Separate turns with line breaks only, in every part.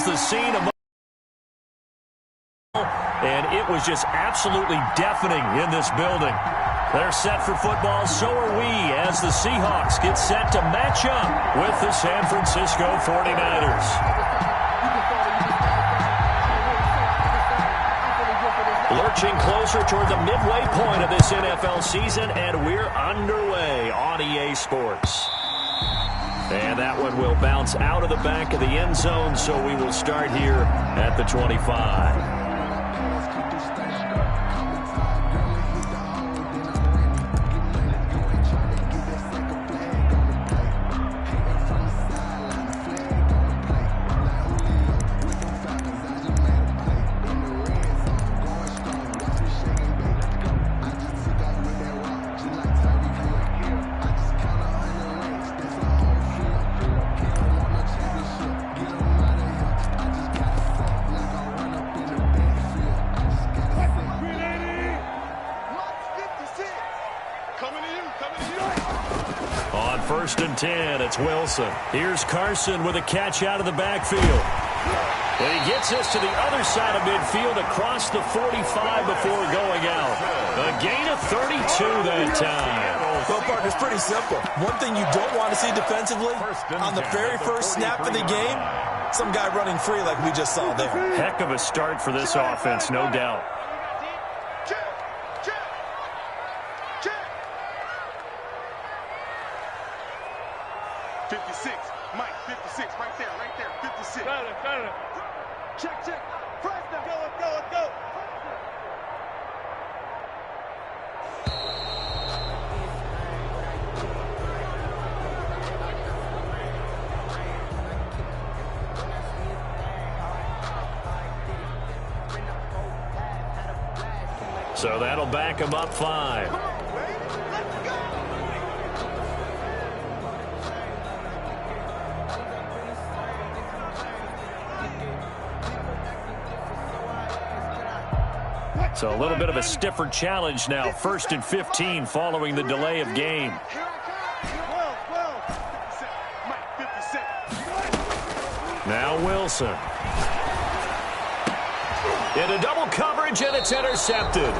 the scene of and it was just absolutely deafening in this building. They're set for football, so are we, as the Seahawks get set to match up with the San Francisco 49ers. Lurching closer toward the midway point of this NFL season, and we're underway on EA Sports. And that one will bounce out of the back of the end zone, so we will start here at the 25. First and 10, it's Wilson. Here's Carson with a catch out of the backfield. And he gets us to the other side of midfield across the 45 before going out. A gain of 32 that time.
Well, Park, it's pretty simple. One thing you don't want to see defensively, on the very first snap of the game, some guy running free like we just saw there.
Heck of a start for this offense, no doubt. So that'll back him up 5. So a little bit of a stiffer challenge now. 1st and 15 following the delay of game. Now Wilson. Into double coverage, and it's intercepted.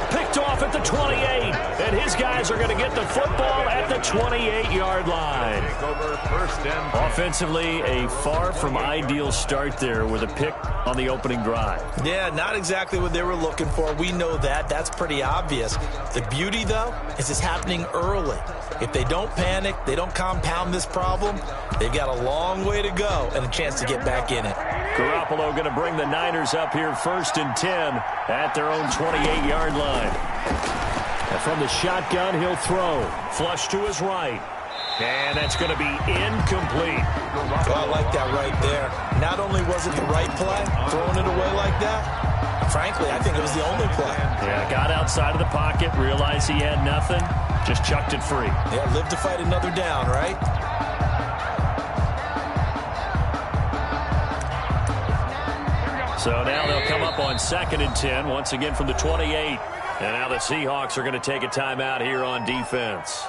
Picked off at the 28, and his guys are going to get the football at the 28-yard line. Offensively, a far from ideal start there with a pick on the opening drive.
Yeah, not exactly what they were looking for. We know that. That's pretty obvious. The beauty, though, is it's happening early. If they don't panic, they don't compound this problem, they've got a long way to go and a chance to get back in it.
Garoppolo going to bring the Niners up here 1st and 10 at their own 28-yard line. And from the shotgun, he'll throw. Flush to his right. And that's going to be incomplete.
Well, I like that right there. Not only was it the right play, throwing it away like that, frankly, I think it was the only play.
Yeah, got outside of the pocket, realized he had nothing, just chucked it free.
Yeah, live to fight another down, right?
So now they'll come up on 2nd and 10, once again from the 28. And now the Seahawks are going to take a timeout here on defense.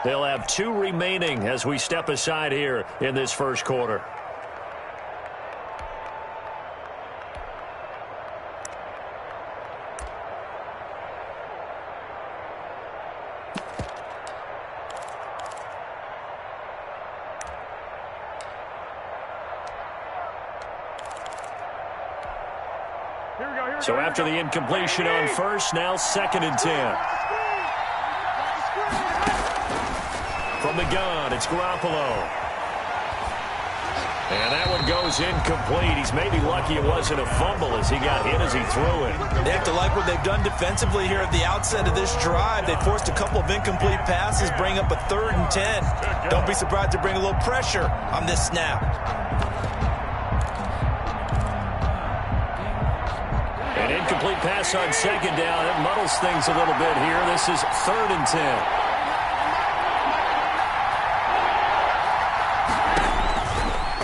They'll have 2 remaining as we step aside here in this first quarter. So after the incompletion on first, now 2nd and 10. From the gun, it's Garoppolo. And that one goes incomplete. He's maybe lucky it wasn't a fumble as he got hit as he threw it.
They have to like what they've done defensively here at the outset of this drive. They forced a couple of incomplete passes, bring up a 3rd and 10. Don't be surprised to bring a little pressure on this snap.
An incomplete pass on 2nd down. It muddles things a little bit here. This is 3rd and 10.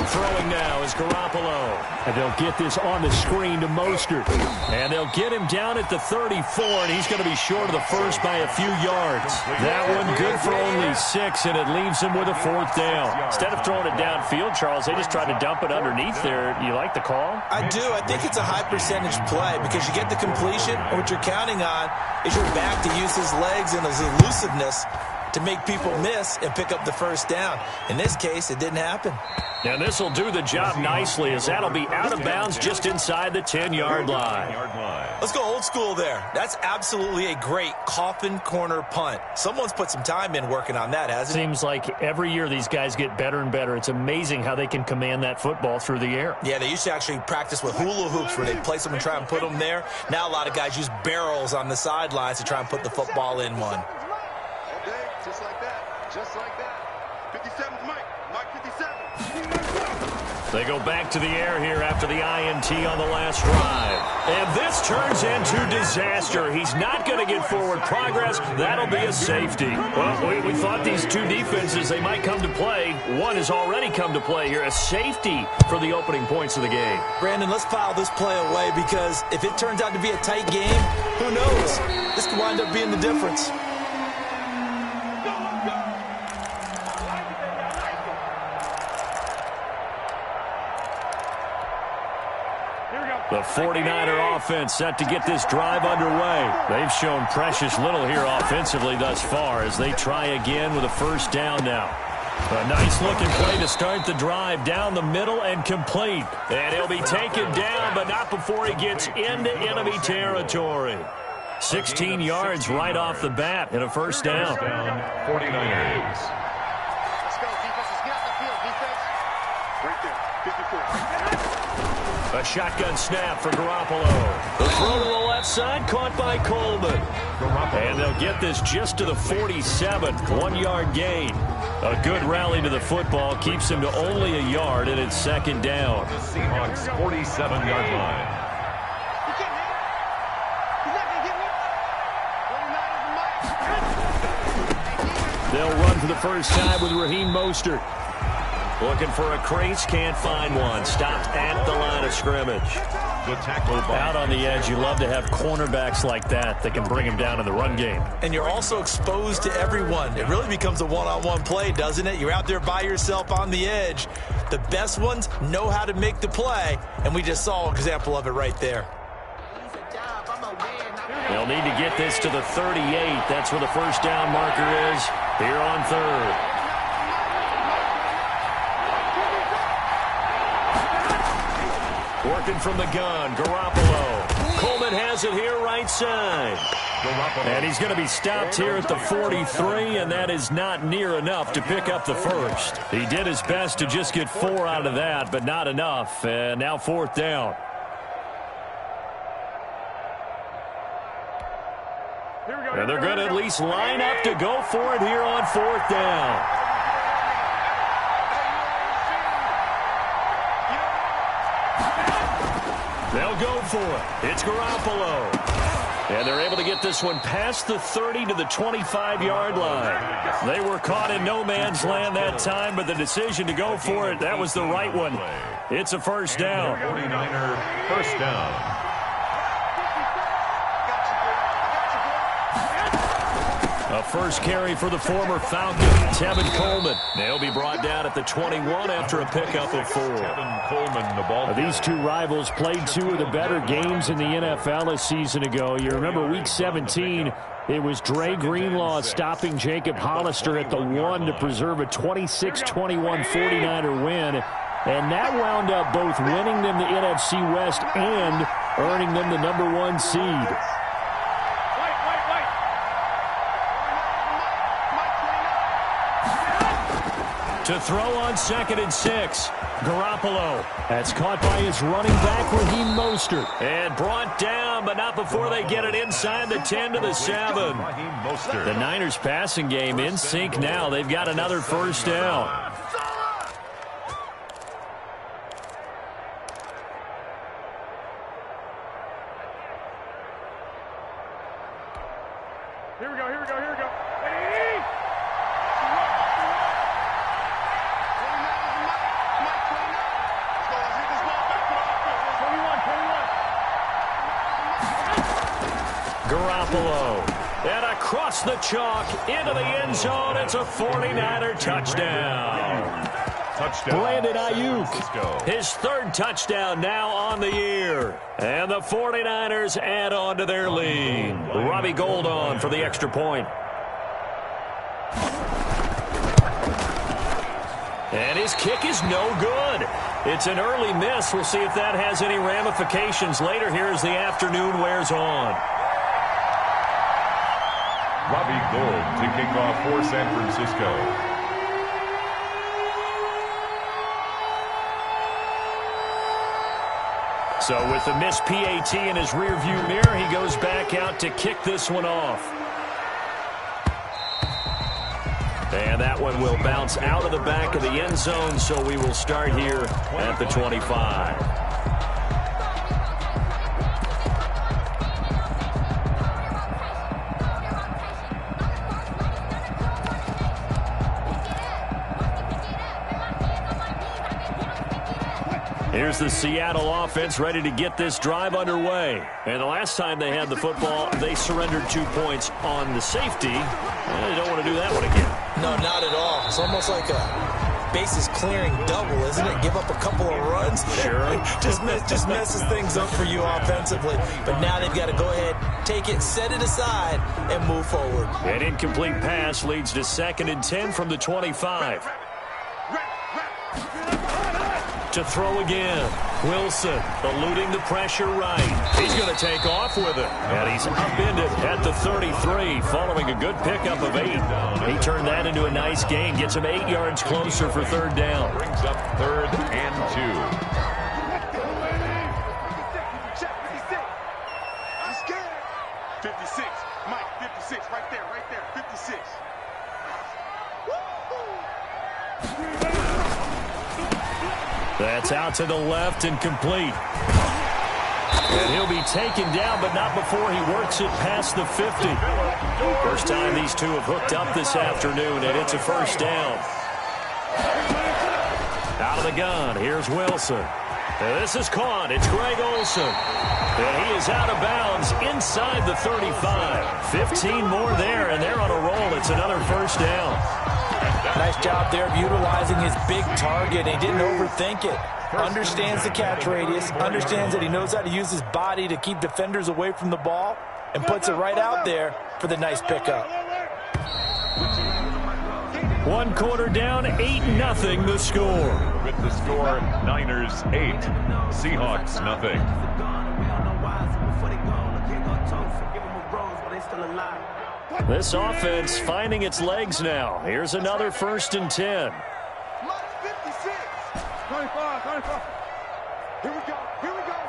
Throwing throwing now is Garoppolo.
And they'll get this on the screen to Mostert.
And they'll get him down at the 34, and he's going to be short of the first by a few yards. That one good for only 6, and it leaves him with a 4th down.
Instead of throwing it downfield, Charles, they just tried to dump it underneath there. You like the call?
I do. I think it's a high percentage play because you get the completion, and what you're counting on is your back to use his legs and his elusiveness to make people miss and pick up the first down. In this case, it didn't happen.
And this will do the job nicely, as that'll be out of bounds just inside the 10-yard line.
Let's go old school there. That's absolutely a great coffin corner punt. Someone's put some time in working on that, hasn't it?
Seems like every year these guys get better and better. It's amazing how they can command that football through the air.
Yeah, they used to actually practice with hula hoops where they'd place them and try and put them there. Now a lot of guys use barrels on the sidelines to try and put the football in one.
Just like that. Just like that. 57's Mike. Mike 57.
They go back to the air here after the INT on the last drive. And this turns into disaster. He's not going to get forward progress. That'll be a safety.
Well, we thought these two defenses, they might come to play. One has already come to play here. A safety for the opening points of the game.
Brandon, let's file this play away because if it turns out to be a tight game, who knows? This could wind up being the difference.
The 49er offense set to get this drive underway. They've shown precious little here offensively thus far as they try again with a first down now. A nice-looking play to start the drive down the middle and complete. And he'll be taken down, but not before he gets into enemy territory. 16 yards right off the bat and a first down.
49ers. Let's go, defense. Let's get off the field, defense. Right there, 54.
A shotgun snap for Garoppolo. The throw to the left side caught by Coleman. And they'll get this just to the 47, 1-yard gain. A good rally to the football keeps him to only a yard, and it's second down.
The Seahawks 47-yard line.
They'll run for the first time with Raheem Mostert. Looking for a crease, can't find one. Stopped at the line of scrimmage.
Out on the edge, you love to have cornerbacks like that can bring him down in the run game.
And you're also exposed to everyone. It really becomes a one-on-one play, doesn't it? You're out there by yourself on the edge. The best ones know how to make the play, and we just saw an example of it right there.
They'll need to get this to the 38. That's where the first down marker is here on third. Working from the gun, Garoppolo. Coleman has it here right side. And he's going to be stopped here at the 43, and that is not near enough to pick up the first. He did his best to just get 4 out of that, but not enough. And now fourth down. And they're going to at least line up to go for it here on fourth down. They'll go for it. It's Garoppolo. And they're able to get this one past the 30 to the 25-yard line. They were caught in no man's land that time, but the decision to go for it, that was the right one. It's a first down.
49er first down.
A first carry for the former Falcon, Tevin Coleman. They'll be brought down at the 21 after a pickup of 4.
Tevin Coleman, the ball.
These two rivals played 2 of the better games in the NFL a season ago. You remember Week 17, it was Dre Greenlaw stopping Jacob Hollister at the 1 to preserve a 26-21 49er win. And that wound up both winning them the NFC West and earning them the #1 seed.
To throw on 2nd and 6. Garoppolo.
That's caught by his running back, Raheem Mostert.
And brought down, but not before they get it inside the 10 to the 7. The Niners passing game in sync now. They've got another first down.
Here we go.
Garoppolo. And across the chalk into the end zone. It's a 49er touchdown. Brandon Ayuk, his third touchdown now on the year. And the 49ers add on to their lead. Robbie Gould on for the extra point. And his kick is no good. It's an early miss. We'll see if that has any ramifications later here as the afternoon wears on.
Robbie Gould to kick off for San Francisco.
So with the missed PAT in his rearview mirror, he goes back out to kick this one off. And that one will bounce out of the back of the end zone, so we will start here at the 25. Here's the Seattle offense ready to get this drive underway. And the last time they had the football, they surrendered 2 points on the safety. They don't want to do that one again.
No, not at all. It's almost like a bases clearing double, isn't it? Give up a couple of runs.
Sure.
just messes things up for you offensively. But now they've got to go ahead, take it, set it aside, and move forward.
An incomplete pass leads to 2nd and 10 from the 25. To throw again. Wilson eluding the pressure right. He's going to take off with it. And he's upended at the 33 following a good pickup of 8. He turned that into a nice gain. Gets him 8 yards closer for 3rd down.
Brings up 3rd and 2.
56. Mike, 56. Right there. 56.
That's out to the left and complete. And he'll be taken down, but not before he works it past the 50. First time these two have hooked up this afternoon, and it's a 1st down. Out of the gun, here's Wilson. And this is caught. It's Greg Olsen. And he is out of bounds inside the 35. 15 more there, and they're on a roll. It's another 1st down.
Nice job there of utilizing his big target. He didn't overthink it. Understands the catch radius. Understands that he knows how to use his body to keep defenders away from the ball. And puts it right out there for the nice pickup.
1 quarter down, 8-0 the score.
With the score, Niners 8, Seahawks nothing.
This offense finding its legs now. Here's another 1st and 10.
25. Here we go.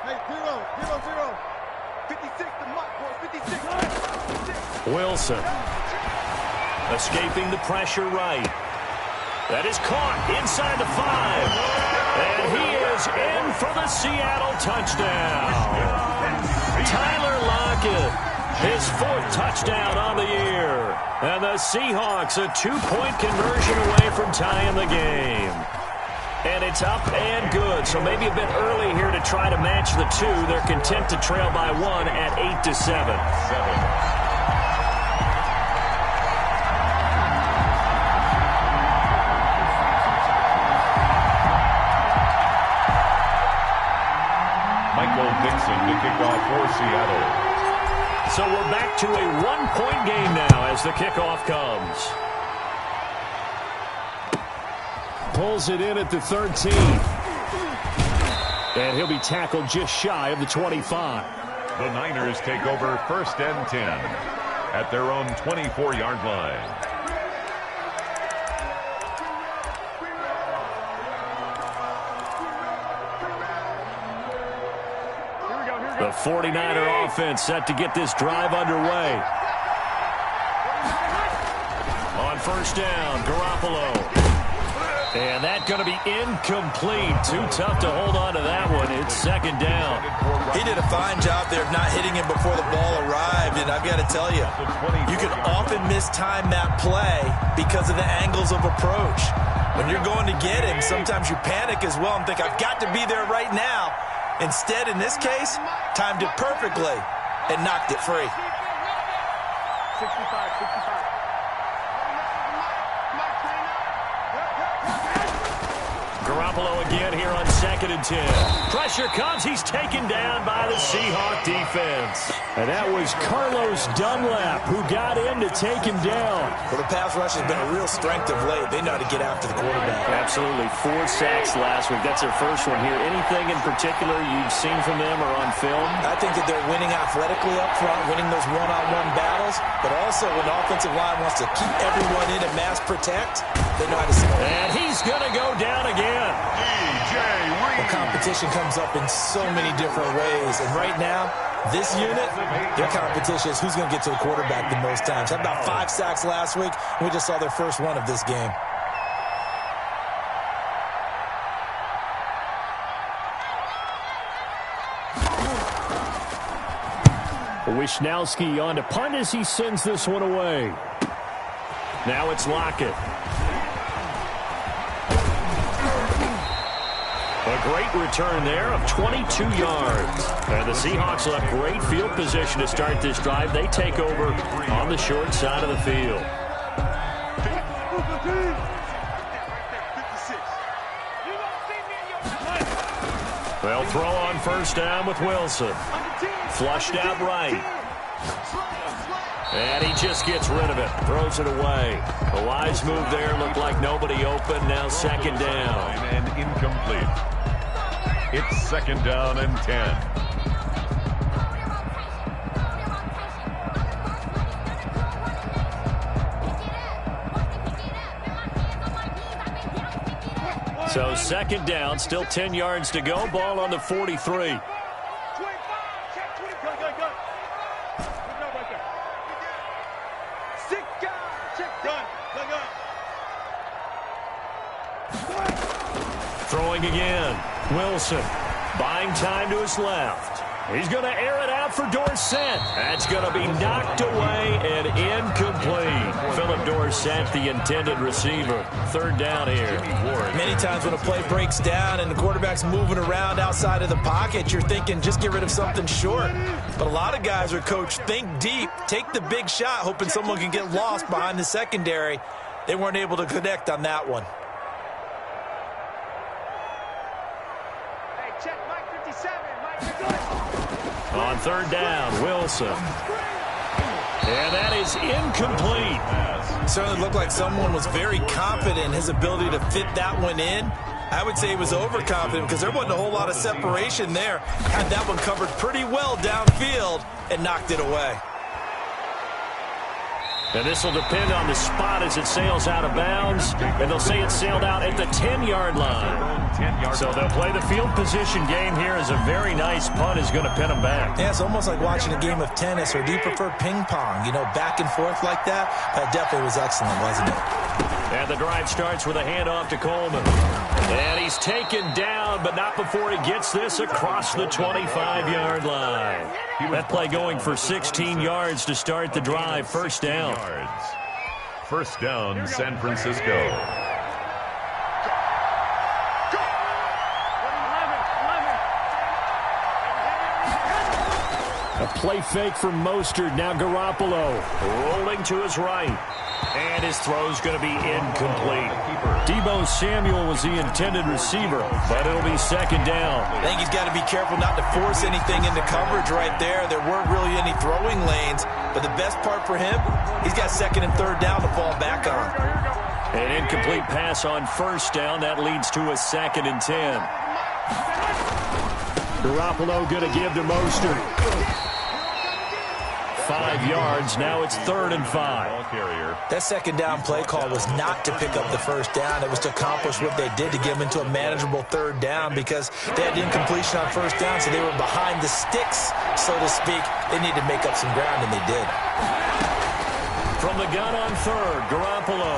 Hey, 0. 56 to Mike, boys. 56.
Wilson escaping the pressure right. That is caught inside the 5. And he is in for the Seattle touchdown. Tyler Lockett. His 4th touchdown on the year. And the Seahawks a 2-point conversion away from tying the game. And it's up and good. So maybe a bit early here to try to match the 2. They're content to trail by 1 at 8-7.
Dixon to kick off for Seattle.
So we're back to a 1-point game now as the kickoff comes. Pulls it in at the 13. And he'll be tackled just shy of the 25.
The Niners take over 1st and 10 at their own 24-yard line.
The 49er offense set to get this drive underway. On 1st down, Garoppolo. And that's going to be incomplete. Too tough to hold on to that one. It's 2nd down.
He did a fine job there of not hitting him before the ball arrived. And I've got to tell you, you can often mistime that play because of the angles of approach. When you're going to get him, sometimes you panic as well and think, I've got to be there right now. Instead, in this case, timed it perfectly and knocked it free.
Garoppolo again here on 2nd and 10. Pressure comes. He's taken down by the Seahawk defense.
And that was Carlos Dunlap who got in to take him down.
Well, the pass rush has been a real strength of late. They know how to get after the quarterback.
Absolutely. 4 sacks last week. That's their first one here. Anything in particular you've seen from them or on film?
I think that they're winning athletically up front, winning those one-on-one battles, but also when the offensive line wants to keep everyone in and mass protect, they know how to score.
And he's going to go down again.
The competition comes up in so many different ways, and right now, this unit, their competition is who's going to get to the quarterback the most times. Had about 5 sacks last week, and we just saw their first one of this game.
Wishnowski on to punt as he sends this one away.
Now it's Lockett. A great return there of 22 yards. And the Seahawks will have great field position to start this drive. They take over on the short side of the field. They'll throw on 1st down with Wilson. Flushed out right. And he just gets rid of it. Throws it away. A wise move there. Looked like nobody open. Now 2nd down.
And incomplete. It's 2nd down and 10.
So 2nd down, still 10 yards to go. Ball on the 43. Throwing again. Wilson buying time to his left. He's going to air it out for Dorsett. That's going to be knocked away and incomplete. Philip Dorsett, the intended receiver. 3rd down here.
Many times when a play breaks down and the quarterback's moving around outside of the pocket, you're thinking just get rid of something short. But a lot of guys are coached, think deep, take the big shot, hoping someone can get lost behind the secondary. They weren't able to connect on that one.
On 3rd down, Wilson. And that is incomplete.
It certainly looked like someone was very confident in his ability to fit that one in. I would say he was overconfident because there wasn't a whole lot of separation there. Had that one covered pretty well downfield and knocked it away.
And this will depend on the spot as it sails out of bounds. And they'll say it sailed out at the 10-yard line. So they'll play the field position game here as a very nice punt is going to pin them back.
Yeah, it's almost like watching a game of tennis, or do you prefer ping pong? You know, back and forth like that? That definitely was excellent, wasn't it?
And the drive starts with a handoff to Coleman. And he's taken down, but not before he gets this across the 25-yard line. That play going for 16 yards to start the drive. 1st down.
1st down, San Francisco.
A play fake from Mostert. Now Garoppolo.
Rolling to his right. And his throw's going to be incomplete.
Deebo Samuel was the intended receiver, but it'll be 2nd down.
I think he's got to be careful not to force anything into coverage right there. There weren't really any throwing lanes, but the best part for him, he's got 2nd and 3rd down to fall back on.
An incomplete pass on 1st down. That leads to a 2nd and 10.
Garoppolo going to give to Mostert.
5 yards. Now it's 3rd and 5.
That 2nd down play call was not to pick up the 1st down. It was to accomplish what they did to get them into a manageable 3rd down because they had incompletion on 1st down, so they were behind the sticks, so to speak. They needed to make up some ground, and they did.
From the gun on 3rd, Garoppolo.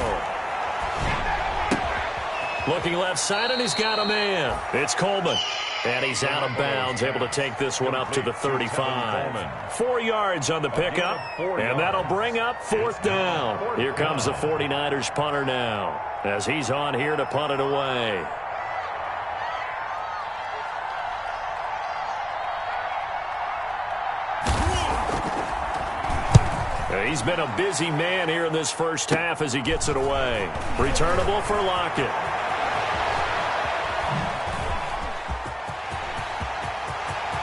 Looking left side, and he's got a man. It's Coleman. And he's out of bounds, able to take this one up to the 35. 4 yards on the pickup, and that'll bring up 4th down. Here comes the 49ers punter now, as he's on here to punt it away. He's been a busy man here in this first half as he gets it away. Returnable for Lockett.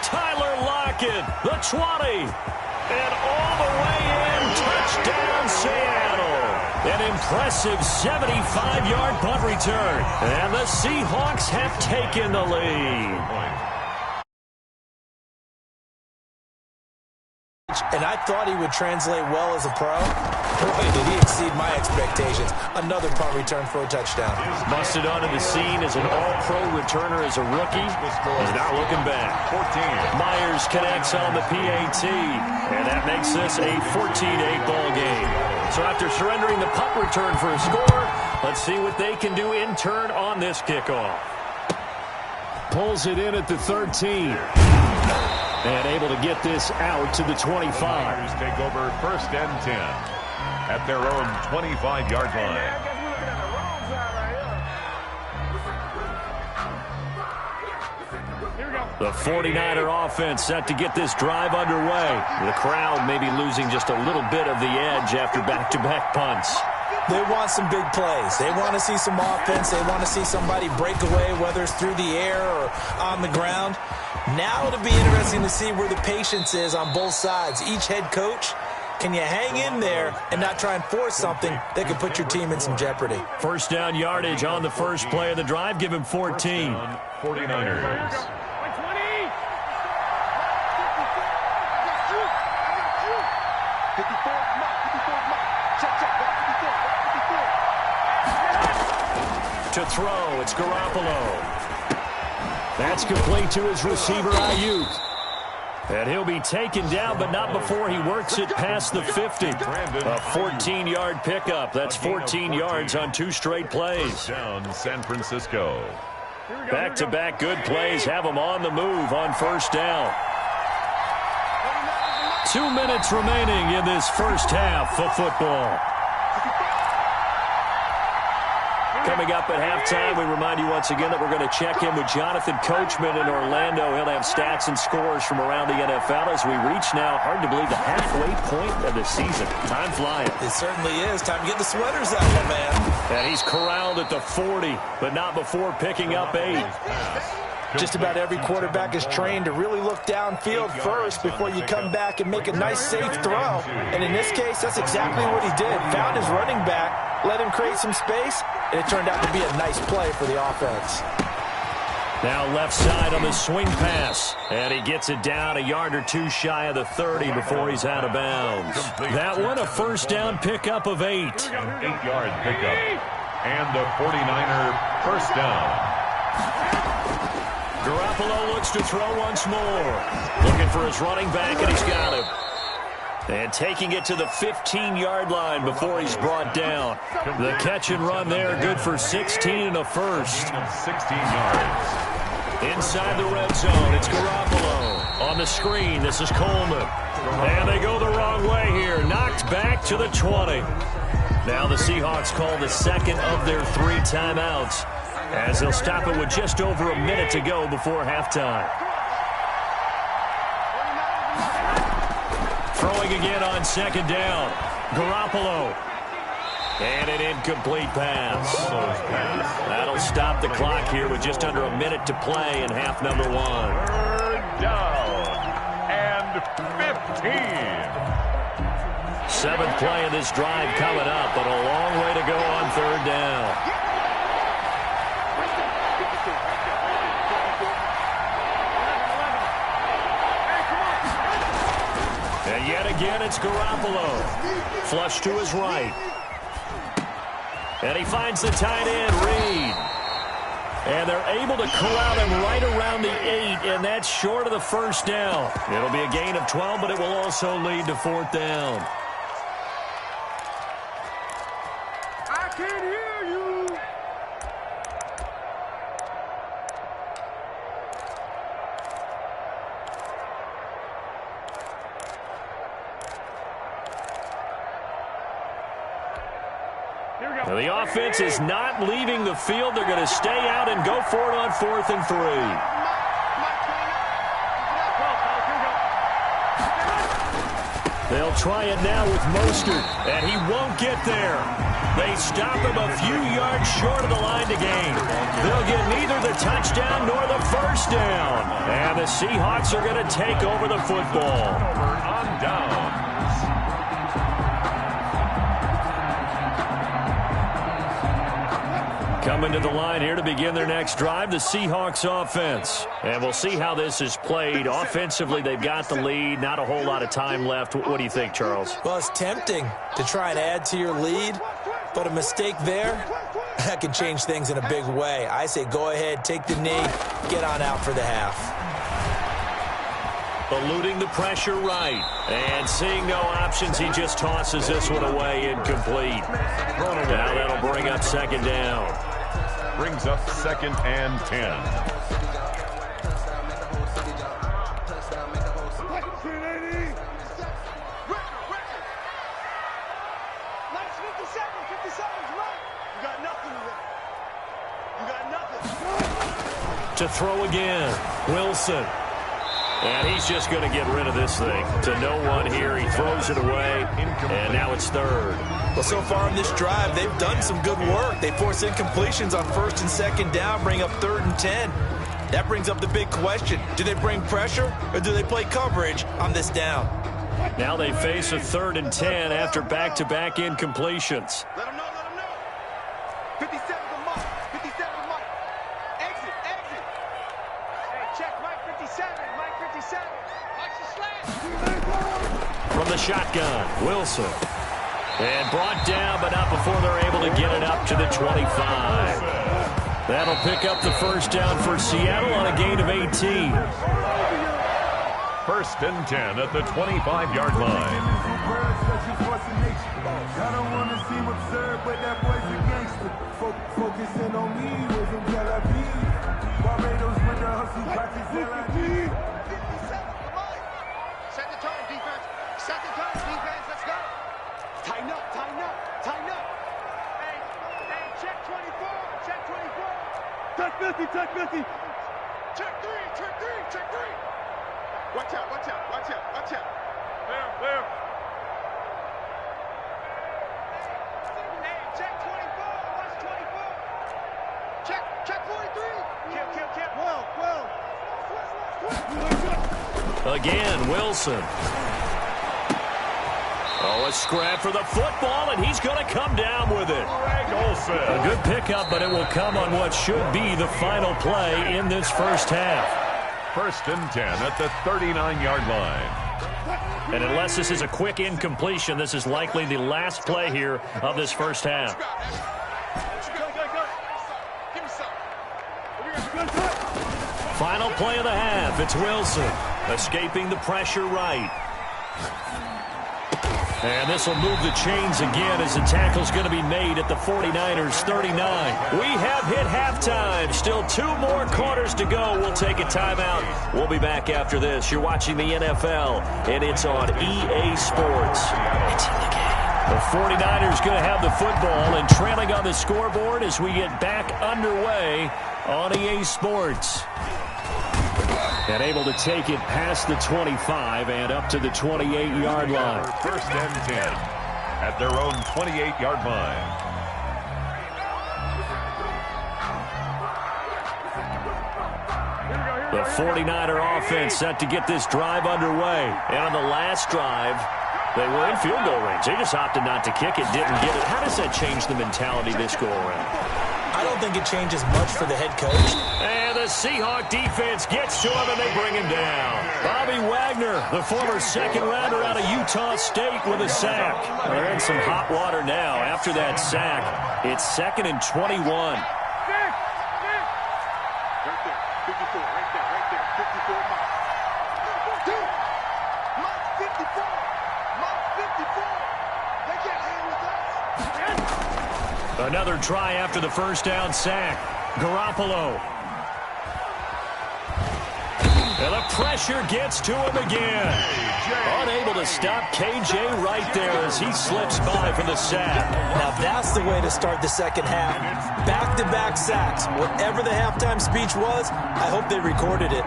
Tyler Lockett, the 20. And all the way in, touchdown Seattle. An impressive 75-yard punt return. And the Seahawks have taken the lead.
And I thought he would translate well as a pro. Boy, did he exceed my expectations. Another punt return for a touchdown.
Busted onto the scene as an all-pro returner as a rookie. He's not looking back. 14. Myers connects on the PAT. And that makes this a 14-8 ball game. So after surrendering the punt return for a score, let's see what they can do in turn on this kickoff.
Pulls it in at the 13. And able to get this out to the 25.
Tigers take over first and 10 at their own 25-yard line.
The 49er offense set to get this drive underway. The crowd may be losing just a little bit of the edge after back-to-back punts.
They want some big plays. They want to see some offense. They want to see somebody break away, whether it's through the air or on the ground. Now it'll be interesting to see where the patience is on both sides. Each head coach, can you hang in there and not try and force something that could put your team in some jeopardy?
First down yardage on the first play of the drive. Give him 14.
49ers.
To throw, it's Garoppolo. That's complete to his receiver, Ayuk. And he'll be taken down, but not before he works it past the 50. A 14-yard pickup. That's 14 yards on 2 straight plays.
Down San Francisco.
Back-to-back good plays have them on the move on first down. 2 minutes remaining in this first half of football. Coming up at halftime, we remind you once again that we're going to check in with Jonathan Coachman in Orlando. He'll have stats and scores from around the NFL as we reach now, hard to believe, the halfway point of the season. Time flying.
It certainly is. Time to get the sweaters out, my man.
And he's corralled at the 40, but not before picking up 8.
Just about every quarterback is trained to really look downfield first before you come back and make a nice, safe throw. And in this case, that's exactly what he did. Found his running back, let him create some space, and it turned out to be a nice play for the offense.
Now left side on the swing pass. And he gets it down a yard or 2 shy of the 30 before he's out of bounds. That one a first down pickup of 8.
An 8-yard pickup. And the 49er first down.
Garoppolo looks to throw once more. Looking for his running back, and he's got him. And taking it to the 15-yard line before he's brought down. The catch and run there, good for 16 and a first.
16 yards.
Inside the red zone, it's Garoppolo. On the screen, this is Coleman. And they go the wrong way here. Knocked back to the 20. Now the Seahawks call the second of their 3 timeouts, as they'll stop it with just over a minute to go before halftime. Throwing again on second down. Garoppolo. And an incomplete pass. That'll stop the clock here with just under a minute to play in half number 1.
3rd down and 15.
7th play of this drive coming up, but a long way to go on 3rd down. And yet again, it's Garoppolo. Flush to his right. And he finds the tight end, Reed. And they're able to corral him right around the 8, and that's short of the first down. It'll be a gain of 12, but it will also lead to 4th down.
I can't hear you.
Now the offense is not leaving the field. They're going to stay out and go for it on 4th and 3. They'll try it now with Mostert, and he won't get there. They stop him a few yards short of the line to gain. They'll get neither the touchdown nor the first down. And the Seahawks are going to take over the football.
On down.
Coming to the line here to begin their next drive, the Seahawks offense. And we'll see how this is played. Offensively, they've got the lead. Not a whole lot of time left. What do you think, Charles?
Well, it's tempting to try and add to your lead, but a mistake there, that can change things in a big way. I say go ahead, take the knee, get on out for the half.
Eluding the pressure right. And seeing no options, he just tosses this one away incomplete. Now that'll bring up second down.
Brings up 2nd and 10.
To throw again, Wilson. And he's just going to get rid of this thing. To no one here, he throws it away, and now it's third.
Well, so far in this drive, they've done some good work. They force incompletions on 1st and 2nd down, bring up 3rd and 10. That brings up the big question. Do they bring pressure, or do they play coverage on this down?
Now they face a 3rd and 10 after back-to-back incompletions.
Let them know, let them know. 57 to Mike, 57 to Mike. Exit, exit. Hey, check Mike 57, Mike 57. Mike's a slant.
From the shotgun, Wilson. And brought down, but not before they're able to get it up to the 25. That'll pick up the first down for Seattle on a gain of 18.
1st and 10 at the 25-yard line.
I don't want to seem absurd, but that boy's a gangster. Focusing on me wasn't Tel Aviv. Barbados with the hustle practice LID.
Set the tone, defense. Set the tone, defense. Let's go. Tighten up, tighten up, tighten up. Hey, check 24, check 24.
Check 50, check 50.
Check 3, check 3, check 3. Watch out, watch out, watch out, watch out. Clear. Hey, check 24, watch 24. Check 43. Kill. Well.
Again, Wilson. Oh, a scrap for the football, and he's going to come down with it. A good pickup, but it will come on what should be the final play in this first half.
1st and 10 at the 39-yard line.
And unless this is a quick incompletion, this is likely the last play here of this first half. Final play of the half. It's Wilson escaping the pressure right. And this will move the chains again as the tackle's going to be made at the 49ers 39. We have hit halftime. Still 2 more quarters to go. We'll take a timeout. We'll be back after this. You're watching the NFL, and it's on EA Sports. It's in the game. The 49ers going to have the football and trailing on the scoreboard as we get back underway on EA Sports. And able to take it past the 25 and up to the 28-yard line.
1st and 10 at their own 28-yard line.
The 49er offense set to get this drive underway. And on the last drive, they were in field goal range. They just opted not to kick it, didn't get it. How does that change the mentality this go-around?
I don't think it changes much for the head coach.
And the Seahawk defense gets to him, and they bring him down. Bobby Wagner, the former second-rounder out of Utah State with a sack. They're in some hot water now. After that sack, it's 2nd and 21.
Right there, 54, right there, 54, Mike. Dude, Mike 54, Mike 54. They can't hang with us.
Another try after the first down sack. Garoppolo. And the pressure gets to him again. Unable to stop KJ right there as he slips by for the sack.
Now that's the way to start the second half. Back-to-back sacks. Whatever the halftime speech was, I hope they recorded it.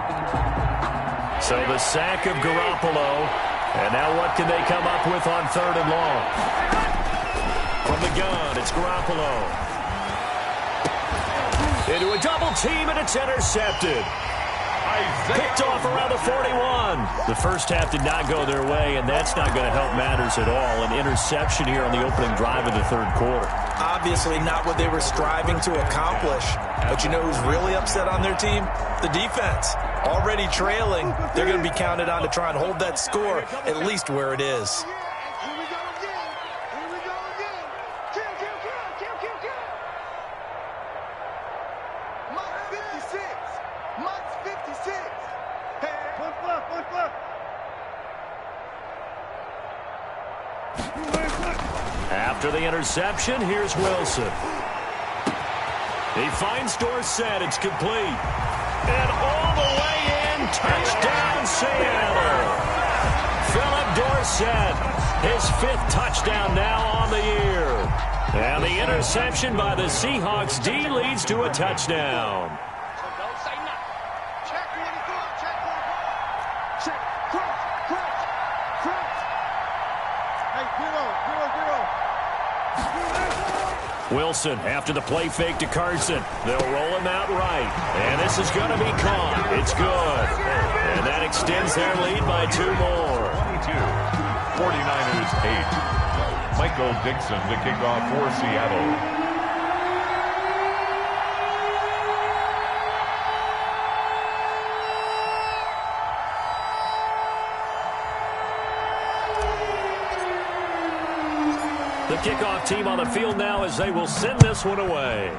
So the sack of Garoppolo And now what can they come up with on 3rd and long? From the gun, it's Garoppolo. Into a double team, and it's intercepted. Picked off around the 41. The first half did not go their way, and that's not going to help matters at all. An interception here on the opening drive of the 3rd quarter.
Obviously not what they were striving to accomplish. But you know who's really upset on their team? The defense. Already trailing, they're going to be counted on to try and hold that score at least where it is.
Here we go again. Here we go again. Kill, kill, kill, kill, kill, kill. Mike 56. Mike 56. Hey. One foot.
After the interception, here's Wilson. He finds Dorsett. It's complete. And all the way in, touchdown Seattle. Philip Dorsett, his 5th touchdown now on the year. And the interception by the Seahawks D leads to a touchdown.
Don't say nothing. Check when it's going. Check when it's going. Check. Crunch. Hey, zero.
Wilson after the play fake to Carson. They'll roll him out right. And this is going to be caught. It's good. And that extends their lead by 2 more.
22. 49ers 8. Michael Dixon to kick off for Seattle.
The kickoff team on the field now as they will send this one away.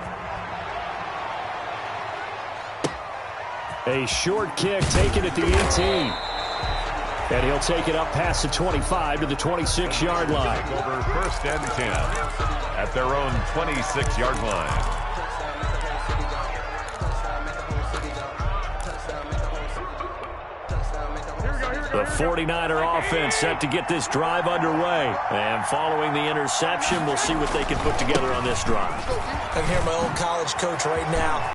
A short kick taken at the 18. And he'll take it up past the 25 to the 26-yard line.
Over 1st and 10 at their own 26-yard line.
The 49er offense set to get this drive underway. And following the interception, we'll see what they can put together on this drive.
I can hear my old college coach right now.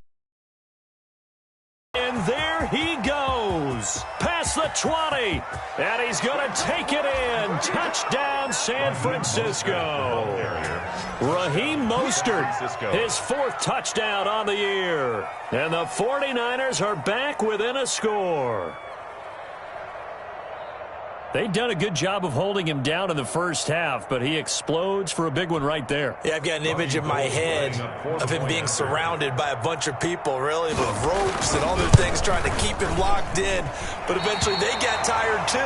And there he goes. Past the 20. And he's going to take it in. Touchdown, San Francisco. Raheem Mostert, his 4th touchdown on the year. And the 49ers are back within a score. They've done a good job of holding him down in the first half, but he explodes for a big one right there.
Yeah, I've got an image in my head of him being surrounded by a bunch of people, really, with ropes and other things trying to keep him locked in. But eventually they got tired too,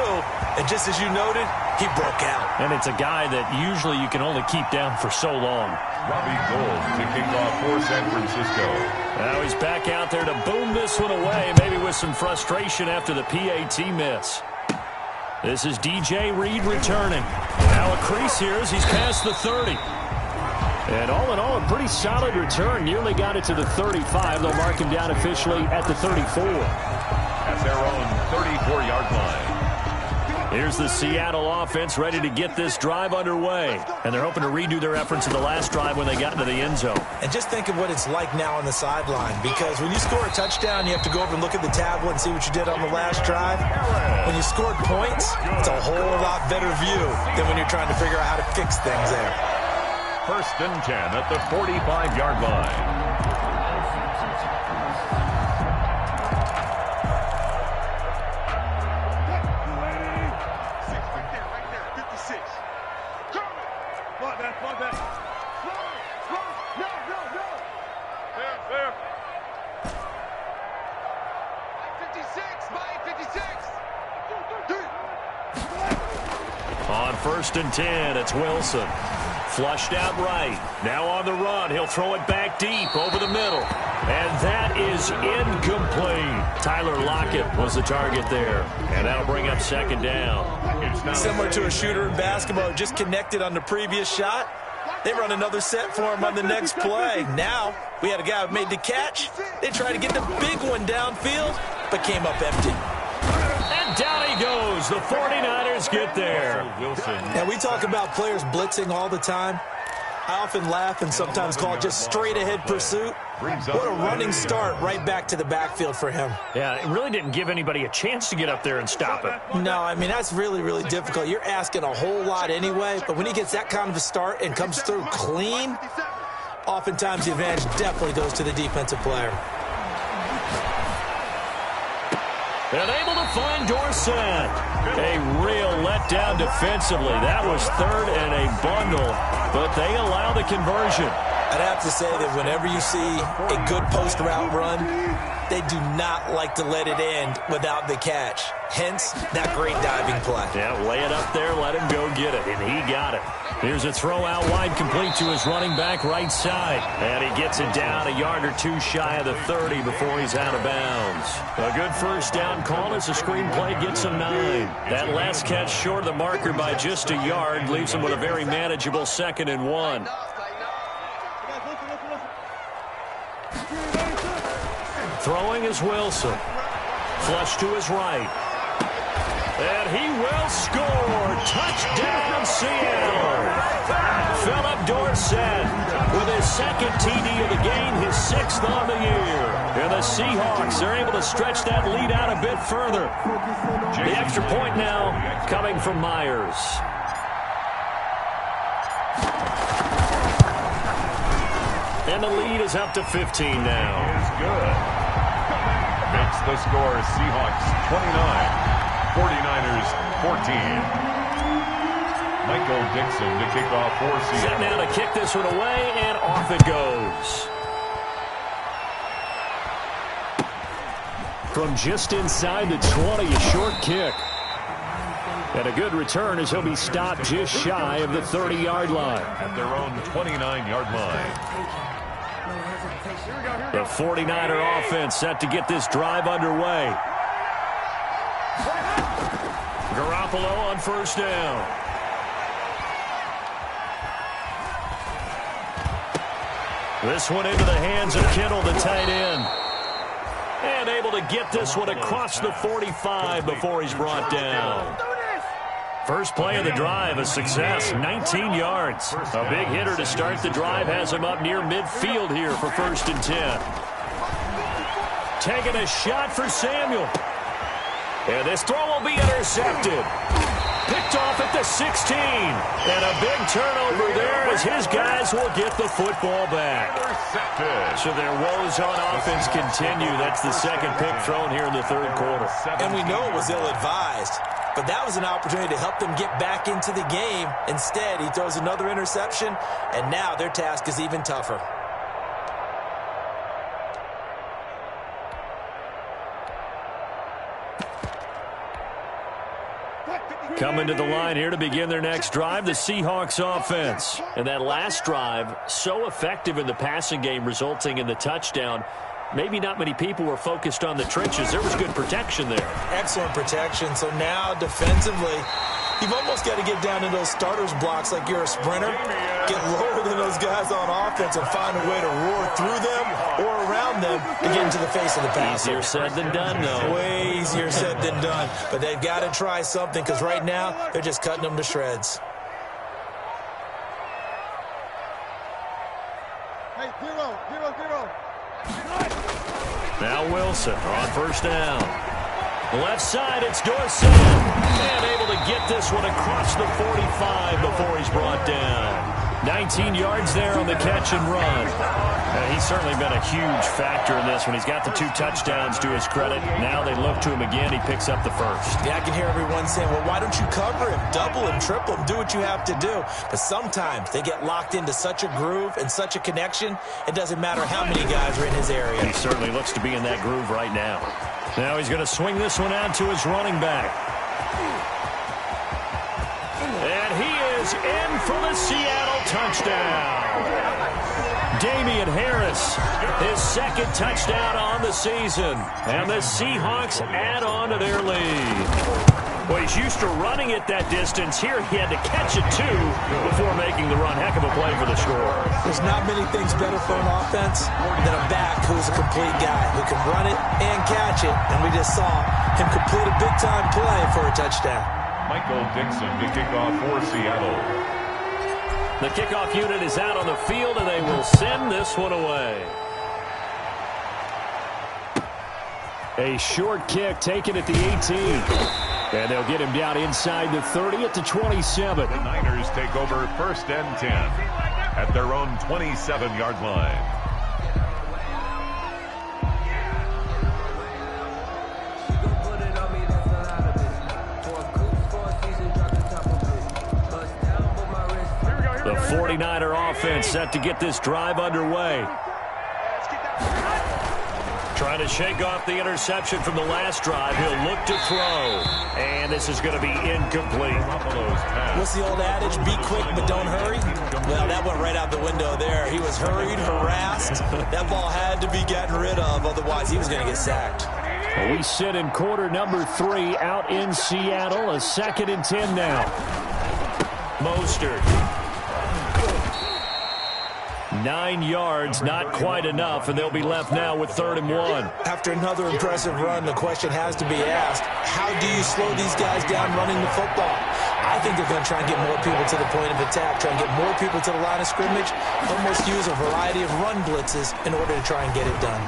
and just as you noted, he broke out.
And it's a guy that usually you can only keep down for so long.
Robbie Gould to kick off for San Francisco.
Now he's back out there to boom this one away, maybe with some frustration after the PAT miss. This is DJ Reed returning. Now a crease here as he's past the 30. And all in all, a pretty solid return. Nearly got it to the 35. They'll mark him down officially at the 34.
At their own 34-yard line.
Here's the Seattle offense ready to get this drive underway. And they're hoping to redo their efforts in the last drive when they got into the end zone.
And just think of what it's like now on the sideline, because when you score a touchdown, you have to go over and look at the tablet and see what you did on the last drive. When you scored points, it's a whole lot better view than when you're trying to figure out how to fix things there.
1st and 10 at the 45-yard line.
On 1st and 10, it's Wilson. Flushed out right. Now on the run. He'll throw it back deep over the middle. And that is incomplete. Tyler Lockett was the target there. And that'll bring up 2nd down.
Similar to a shooter in basketball, just connected on the previous shot. They run another set for him on the next play. Now, we had a guy who made the catch. They tried to get the big one downfield, but came up empty.
And down he goes. The 49ers get there.
Now, we talk about players blitzing all the time. I often laugh and sometimes call it just straight-ahead pursuit. What a running start right back to the backfield for him.
Yeah, it really didn't give anybody a chance to get up there and stop it.
No, I mean, that's really, really difficult. You're asking a whole lot anyway, but when he gets that kind of a start and comes through clean, oftentimes the advantage definitely goes to the defensive player.
And able to find Dorsett. A real letdown defensively. That was third and a bundle, but they allow the conversion.
I'd have to say that whenever you see a good post route run, they do not like to let it end without the catch. Hence, that great diving play.
Yeah, lay it up there, let him go get it, and he got it. Here's a throw out wide, complete to his running back right side. And he gets it down a yard or two shy of the 30 before he's out of bounds. A good first down call as the screenplay gets him 9. That last catch short of the marker by just a yard leaves him with a very manageable 2nd and 1. Throwing is Wilson. Flush to his right. And he will score. Touchdown, Seattle. Philip Dorsett with his 2nd TD of the game, his 6th on the year. And the Seahawks are able to stretch that lead out a bit further. The extra point now coming from Myers. And the lead is up to 15 now.
Is good. Makes the score Seahawks 29, 49ers 14. Michael Dixon to kick off for Seattle.
Set now to kick this one away, and off it goes.
From just inside the 20, a short kick. And a good return as he'll be stopped just shy of the 30-yard line.
At their own 29-yard line.
The 49er offense set to get this drive underway. Garoppolo on first down. This one into the hands of Kittle, the tight end. And able to get this one across the 45 before he's brought down. First play of the drive, a success, 19 yards. A big hitter to start the drive has him up near midfield here for 1st and 10. Taking a shot for Samuel. And this throw will be intercepted. Picked off at the 16. And a big turnover there as his guys will get the football back. So their woes on offense continue. That's the 2nd pick thrown here in the 3rd quarter.
And we know it was ill-advised. But that was an opportunity to help them get back into the game. Instead, he throws another interception, and now their task is even tougher.
Coming to the line here to begin their next drive, the Seahawks offense. And that last drive, so effective in the passing game, resulting in the touchdown. Maybe not many people were focused on the trenches. There was good protection there.
Excellent protection. So now defensively, you've almost got to get down to those starters blocks like you're a sprinter. Get lower than those guys on offense and find a way to roar through them or around them to get into the face of the passer.
Easier said than done, though.
Way easier said than done. But they've got to try something because right now they're just cutting them to shreds.
Hey, 0-0-0.
Now Wilson on first down. Left side, it's Dorsett. And able to get this one across the 45 before he's brought down. 19 yards there on the catch and run. He's certainly been a huge factor in this one. He's got the 2 touchdowns to his credit. Now they look to him again. He picks up the 1st.
Yeah, I can hear everyone saying, well, why don't you cover him, double him, triple him, do what you have to do. But sometimes they get locked into such a groove and such a connection, it doesn't matter how many guys are in his area.
He certainly looks to be in that groove right now. Now he's going to swing this one out to his running back. And he is in for the Seattle touchdown. Damian Harris, his 2nd touchdown on the season. And the Seahawks add on to their lead. Well, he's used to running it that distance. Here he had to catch it, too, before making the run. Heck of a play for the score.
There's not many things better for an offense than a back who's a complete guy who can run it and catch it. And we just saw him complete a big-time play for a touchdown.
Michael Dixon to kick off for Seattle.
The kickoff unit is out on the field, and they will send this one away.
A short kick taken at the 18. And they'll get him down inside the 30 at the 27.
The Niners take over 1st and 10 at their own 27-yard line.
The 49er offense set to get this drive underway. Trying to shake off the interception from the last drive. He'll look to throw. And this is going to be incomplete.
What's the old adage? Be quick, but don't hurry? Well, that went right out the window there. He was hurried, harassed. That ball had to be gotten rid of. Otherwise, he was going to get sacked.
We sit in quarter number 3 out in Seattle. A 2nd and 10 now.
Mostert. 9 yards, not quite enough, and they'll be left now with 3rd and 1.
After another impressive run, the question has to be asked, how do you slow these guys down running the football? I think they're going to try and get more people to the point of attack, try and get more people to the line of scrimmage, almost use a variety of run blitzes in order to try and get it done.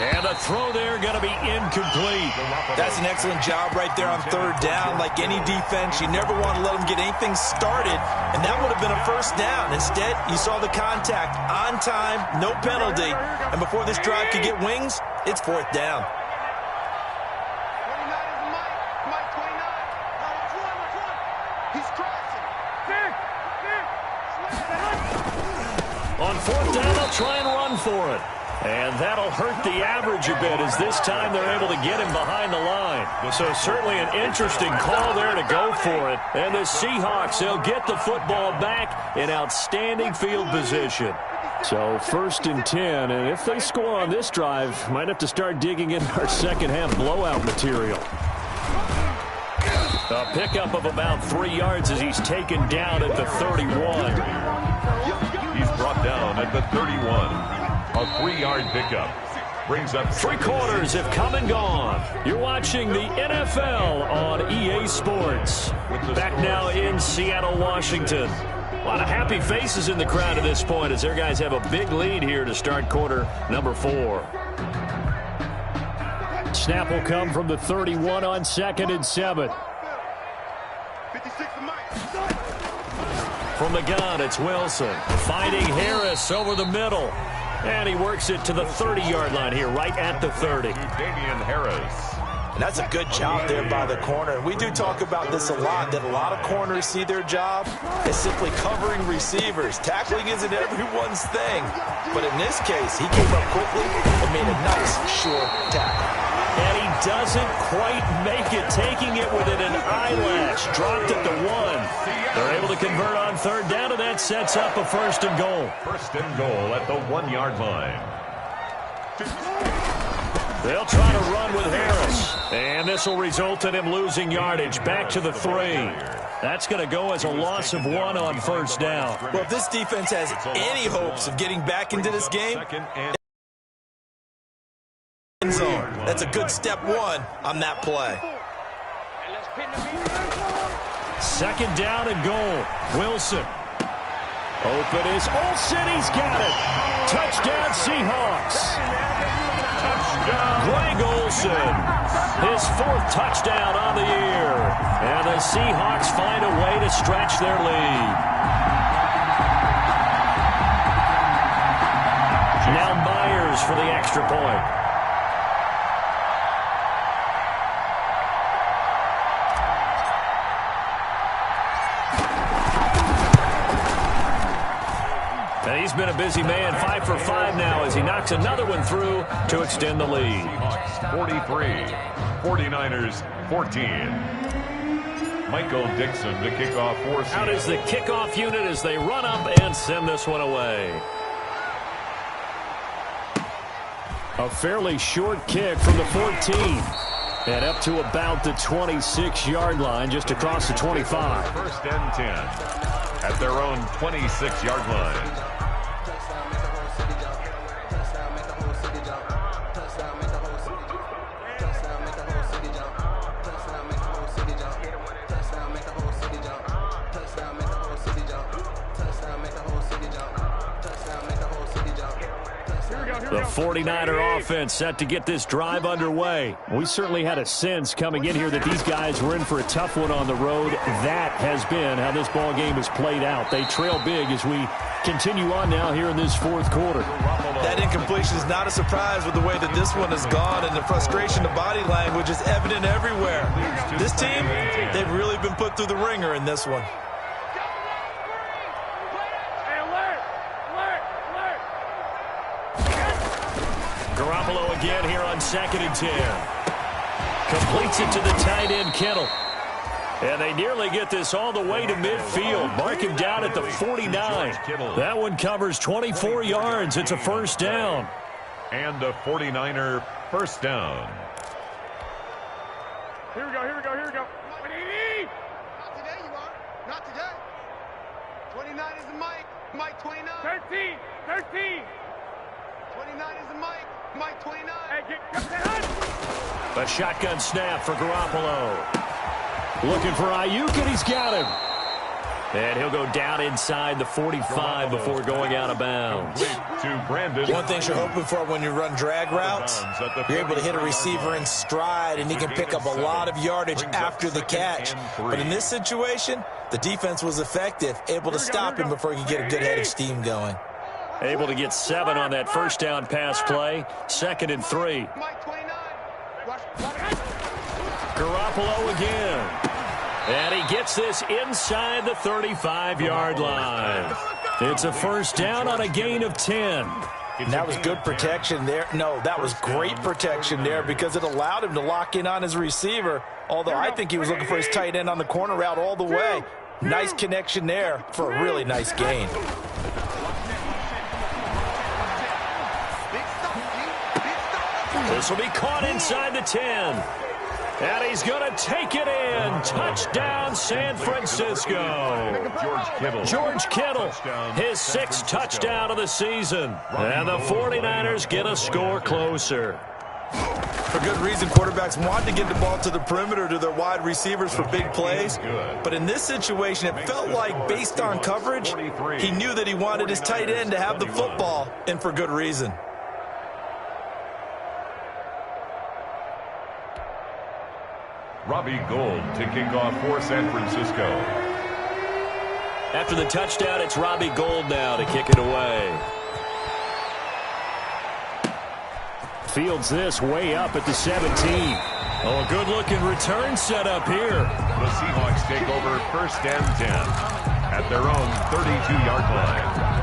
And the throw there going to be incomplete.
That's an excellent job right there on 3rd down. Like any defense, you never want to let them get anything started, and that would have been a 1st down. Instead, you saw the contact on time, no penalty, and before this drive could get wings, it's 4th down.
29 is Mike 29. Which one? He's crossing.
On 4th down, they'll try and run for it. And that'll hurt the average a bit as this time they're able to get him behind the line. So certainly an interesting call there to go for it. And the Seahawks, they'll get the football back in outstanding field position.
So 1st and 10, and if they score on this drive, might have to start digging in our second-half blowout material.
A pickup of about 3 yards as he's taken down at the 31.
He's brought down at the 31. A 3-yard pickup. Brings up
3 quarters have come and gone. You're watching the NFL on EA Sports. Back now in Seattle, Washington. A lot of happy faces in the crowd at this point as their guys have a big lead here to start quarter number 4.
Snap will come from the 31 on 2nd and 7.
56 of Mike.
From the gun, it's Wilson. Finding Harris over the middle. And he works it to the 30-yard line here, right at the 30.
Damian Harris.
And that's a good job there by the corner. We do talk about this a lot, that a lot of corners see their job as simply covering receivers. Tackling isn't everyone's thing. But in this case, he came up quickly and made a nice, sure tackle.
And he doesn't quite make it, taking it within an eyelash. Dropped at the 1. They're able to convert on 3rd down, and that sets up a 1st and goal.
1st and goal at the 1-yard line.
They'll try to run with Harris. And this will result in him losing yardage back to the 3. That's going to go as a loss of 1 on 1st down.
Well, if this defense has any hopes of getting back into this game, zone. That's a good step 1 on that play.
2nd down and goal. Wilson. Open is Olsen. He's got it. Touchdown, Seahawks. Greg Olsen. His 4th touchdown on the year. And the Seahawks find a way to stretch their lead. Now Myers for the extra point. And he's been a busy man, 5 for 5 now as he knocks another one through to extend the lead.
43, 49ers 14. Michael Dixon to kick off for Seattle.
Out is the kickoff unit as they run up and send this one away.
A fairly short kick from the 14. And up to about the 26-yard line, just across the 25.
1st and 10 at their own 26-yard line.
The 49er offense set to get this drive underway.
We certainly had a sense coming in here that these guys were in for a tough one on the road. That has been how this ball game has played out. They trail big as we continue on now here in this fourth quarter.
That incompletion is not a surprise with the way that this one has gone, and the frustration of body language is evident everywhere. This team, they've really been put through the ringer in this one.
Garoppolo again here on 2nd and 10. Completes it to the tight end, Kittle. And they nearly get this all the way to midfield. Mark him down at the 49. That one covers 24 yards. It's a first down.
And a 49er first down.
Here we go, here we go, here we go. Not today, you are. Not today. 29 is the Mike. Mike 29. 13. 13. 29 is the Mike. Mike 29. Hey,
A shotgun snap for Garoppolo. Looking for Ayuk, and he's got him. And he'll go down inside the 45 before going out of bounds.
To Brandon.
One thing you're hoping for when you run drag routes, you're able to hit a receiver in stride, and he can pick up a lot of yardage after the catch. But in this situation, the defense was effective, able to stop him before he could get a good head of steam going.
Able to get 7 on that first down pass play. 2nd and 3.
Mike 29.
Garoppolo again. And he gets this inside the 35-yard line. It's a first down on a gain of 10.
And that was good protection there. No, that was great protection there because it allowed him to lock in on his receiver, although I think he was looking for his tight end on the corner route all the way. Nice connection there for a really nice gain.
This will be caught inside the 10. And he's going to take it in. Touchdown, San Francisco. George Kittle, his 6th touchdown of the season. And the 49ers get a score closer.
For good reason, quarterbacks want to get the ball to the perimeter to their wide receivers for big plays. But in this situation, it felt like based on coverage, he knew that he wanted his tight end to have the football, and for good reason.
Robbie Gould to kick off for San Francisco.
After the touchdown, it's Robbie Gould now to kick it away.
Fields this way up at the 17.
Oh, a good-looking return set up here.
The Seahawks take over 1st and 10 at their own 32-yard line.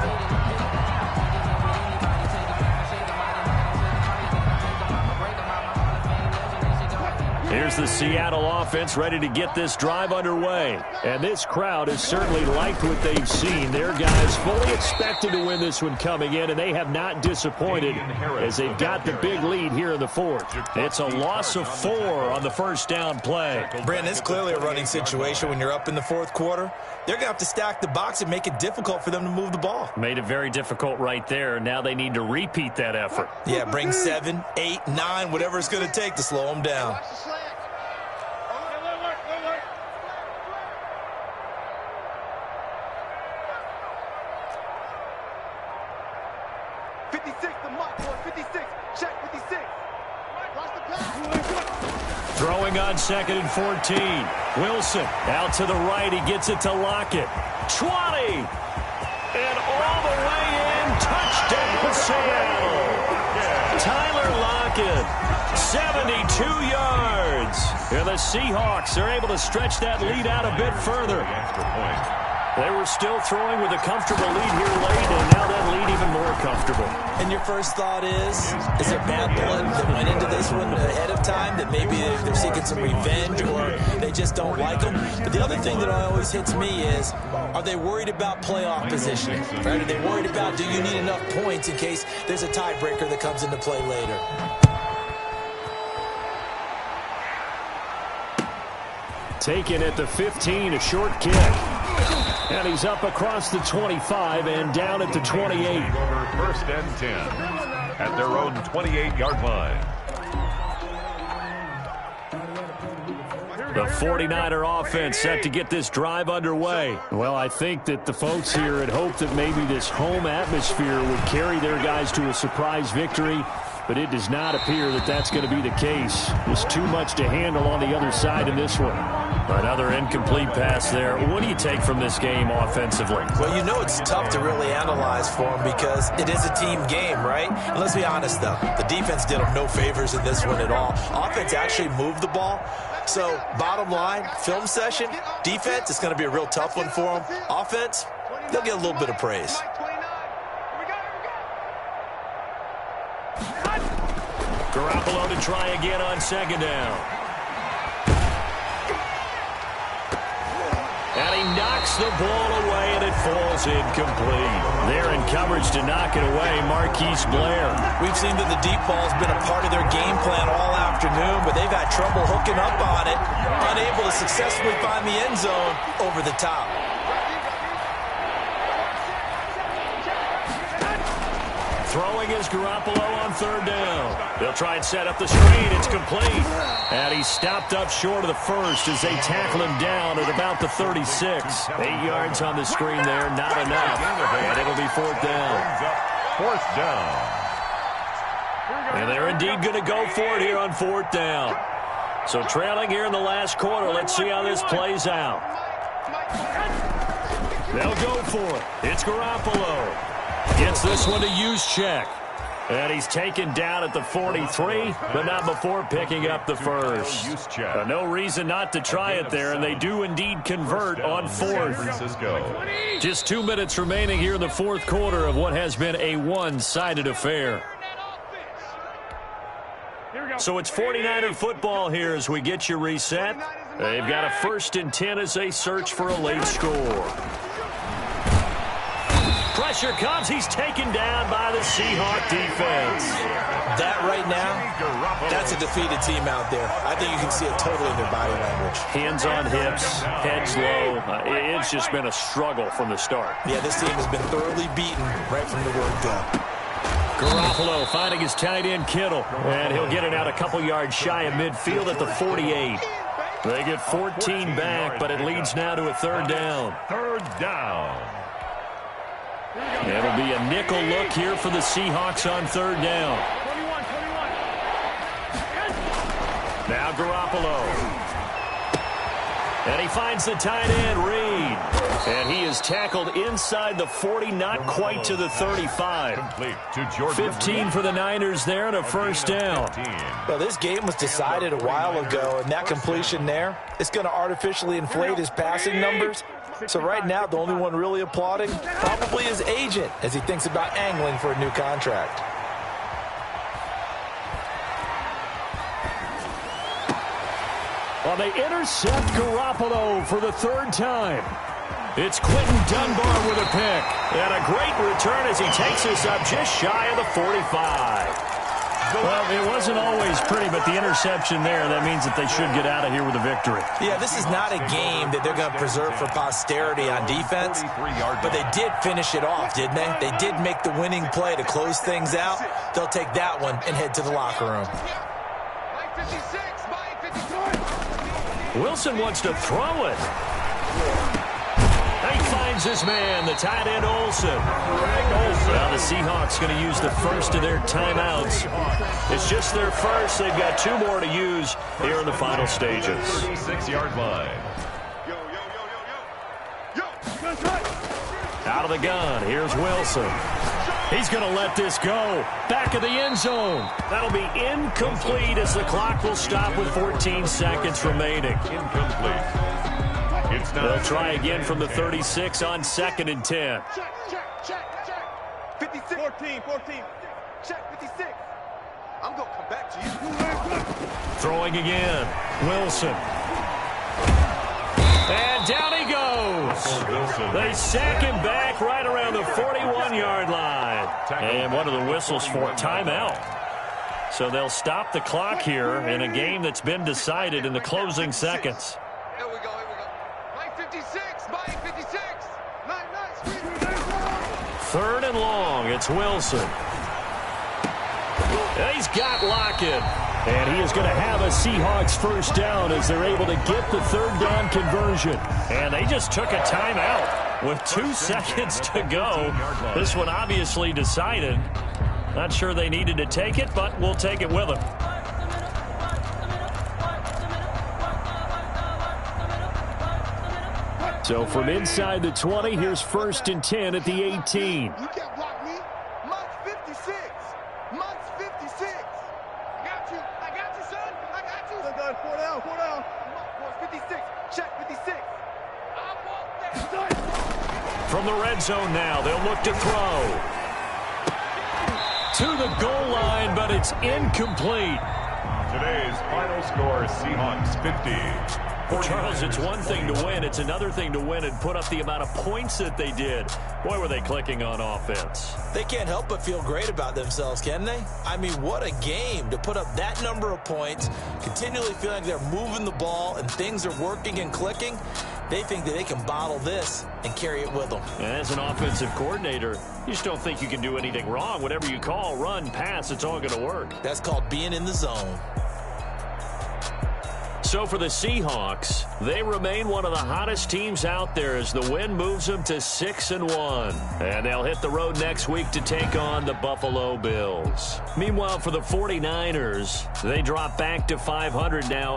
Here's the Seattle offense ready to get this drive underway.
And this crowd has certainly liked what they've seen. Their guys fully expected to win this one coming in, and they have not disappointed as they've got the big lead here in the 4th.
It's a loss of 4 on the first down play.
Brandon, it's clearly a running situation when you're up in the 4th quarter. They're going to have to stack the box and make it difficult for them to move the ball.
Made it very difficult right there. Now they need to repeat that effort.
Yeah, bring 7, 8, 9, whatever it's going to take to slow them down.
Watch the slant. 56, the Mike, boy, 56. Check 56. Watch the pass.
Throwing on 2nd and 14. Wilson out to the right. He gets it to Lockett. 20. And all the way in. Touchdown, Seattle. Tyler Lockett. 72 yards. And the Seahawks are able to stretch that lead out a bit further. They were still throwing with a comfortable lead here late, and now that lead even more comfortable.
And your first thought is there bad blood that went into this one ahead of time, that maybe they're seeking some revenge or they just don't like them? But the other thing that always hits me is, are they worried about playoff positioning? Right? Are they worried about, do you need enough points in case there's a tiebreaker that comes into play later?
Taken at the 15, a short kick. And he's up across the 25 and down at the 28.
Over 1st and 10 at their own 28-yard line.
The 49er offense set to get this drive underway.
Well, I think that the folks here had hoped that maybe this home atmosphere would carry their guys to a surprise victory, but it does not appear that that's going to be the case. There's too much to handle on the other side in this one.
Another incomplete pass there. What do you take from this game offensively?
Well, you know it's tough to really analyze for them because it is a team game, right? And let's be honest, though. The defense did them no favors in this one at all. Offense actually moved the ball. So, bottom line, film session, defense, it's going to be a real tough one for them. Offense, they'll get a little bit of praise.
Garoppolo to try again on second down. And he knocks the ball away, and it falls incomplete. They're in coverage to knock it away, Marquise Blair.
We've seen that the deep ball's been a part of their game plan all afternoon, but they've had trouble hooking up on it, unable to successfully find the end zone over the top.
Throwing is Garoppolo on third down. They'll try and set up the screen. It's complete. And he's stopped up short of the first as they tackle him down at about the 36. 8 yards on the screen there, not enough. And it'll be fourth down.
Fourth down.
And they're indeed going to go for it here on fourth down. So trailing here in the last quarter. Let's see how this plays out. They'll go for it. It's Garoppolo. Gets this one to use check. And he's taken down at the 43, but not before picking up the first. No reason not to try it there, and they do indeed convert on fourth. Just 2 minutes remaining here in the fourth quarter of what has been a one-sided affair. So it's 49er football here as we get you reset. They've got a 1st and 10 as they search for a late score. Pressure comes. He's taken down by the Seahawk defense.
That right now, that's a defeated team out there. I think you can see it totally in their body language.
Hands on hips, heads low. It's just been a struggle from the start.
Yeah, this team has been thoroughly beaten right from the word go.
Garoppolo finding his tight end Kittle, and he'll get it out a couple yards shy of midfield at the 48. They get 14 back, but it leads now to a third down.
Third down.
It'll be a nickel look here for the Seahawks on third down. Now Garoppolo. And he finds the tight end, Reed. And he is tackled inside the 40, not quite to the 35. 15 for the Niners there and a first down.
Well, this game was decided a while ago, and that completion there is going to artificially inflate his passing numbers. So right now, the only one really applauding probably his agent as he thinks about angling for a new contract.
Well, they intercept Garoppolo for the third time.
It's Quentin Dunbar with a pick. And a great return as he takes us up just shy of the 45.
Well, it wasn't always pretty, but the interception there, that means that they should get out of here with a victory.
Yeah, this is not a game that they're going to preserve for posterity on defense, but they did finish it off, didn't they? They did make the winning play to close things out. They'll take that one and head to the locker room.
Wilson wants to throw it. He finds his man, the tight end Olsen. Now the Seahawks going to use the first of their timeouts. It's just their first. They've got 2 more to use here in the final stages.
36-yard line.
Out of the gun, here's Wilson. He's going to let this go. Back of the end zone. That'll be incomplete as the clock will stop with 14 seconds remaining.
Incomplete.
They'll try again from the 36 on 2nd and 10.
Check. 56. 14. Check, 56. I'm going to come back to you.
Throwing again. Wilson. And down he goes. They sack him back right around the 41-yard line. And one of the whistles for timeout. So they'll stop the clock here in a game that's been decided in the closing seconds.
Here we go. Mike 56. Mike 56. Nice.
3rd and long. It's Wilson. And he's got Lockett.
And he is going to have a Seahawks first down as they're able to get the third down conversion.
And they just took a timeout with 2 seconds to go. This one obviously decided. Not sure they needed to take it, but we'll take it with them.
So from inside the 20, here's 1st and 10 at the 18.
You can't block me. Mike's 56. Mike's 56. I got you, son. I got you. Done. 4 down. Mike, 56. Check 56. I want that.
From the red zone now, they'll look to throw. To the goal line, but it's incomplete.
Today's final score, Seahawks 50.
Well, Charles, it's one thing to win. It's another thing to win and put up the amount of points that they did. Boy, were they clicking on offense.
They can't help but feel great about themselves, can they? I mean, what a game to put up that number of points, continually feeling like they're moving the ball and things are working and clicking. They think that they can bottle this and carry it with them.
And as an offensive coordinator, you just don't think you can do anything wrong. Whatever you call, run, pass, it's all going to work.
That's called being in the zone.
So for the Seahawks, they remain one of the hottest teams out there as the win moves them to 6-1. And they'll hit the road next week to take on the Buffalo Bills. Meanwhile, for the 49ers, they drop back to 500 now.